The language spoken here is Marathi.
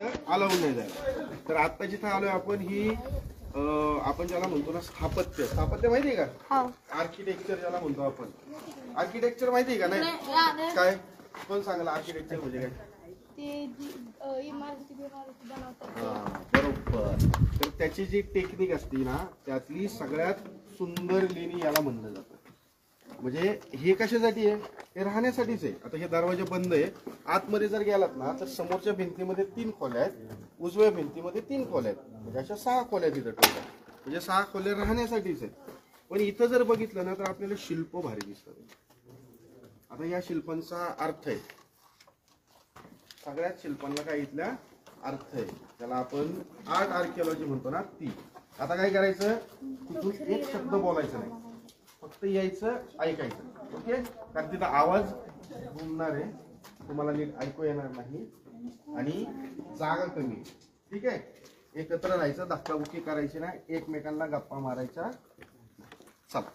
अलाउड नाही जायला. तर आता जिथे आलोय आपण ही आपण ज्याला म्हणतो ना स्थापत्य माहिती आहे का? आर्किटेक्चर ज्याला म्हणतो आपण. आर्किटेक्चर माहिती आहे का? नाही काय कोण सांगाल आर्किटेक्चर म्हणजे काय? बरोबर. तर त्याची जी टेक्निक असते ना त्यातली सगळ्यात सुंदर लेणी याला म्हणलं जातं. म्हणजे हे कशासाठी आहे? हे राहण्यासाठीच आहे. आता हे दरवाजे बंद आहे. आतमध्ये जर गेलात ना तर समोरच्या भिंतीमध्ये 3 खोल्या आहेत, उजव्या भिंतीमध्ये 3 खोल्या आहेत, म्हणजे अशा 6 खोल्या तिथं टोटल. म्हणजे 6 खोल्या राहण्यासाठीच आहेत. पण इथं जर बघितलं ना तर आपल्याला शिल्प भारी दिसतात. आता या शिल्पांचा अर्थ आहे, सगळ्याच शिल्पांना काय इथल्या अर्थ आहे, त्याला आपण आर्ट आर्किओलॉजी म्हणतो ना ती. आता काय करायचं, तिथून एक शब्द बोलायचा नाही, फक्त यायचं ऐकायचं. ओके? कारण तिथं आवाज घुमणार आहे, तुम्हाला नीट ऐकू येणार नाही आणि जागा कमी. ठीक आहे? एकत्र राहायचं, धक्काबुक्की करायची नाही, एकमेकांना गप्पा मारायच्या. चला.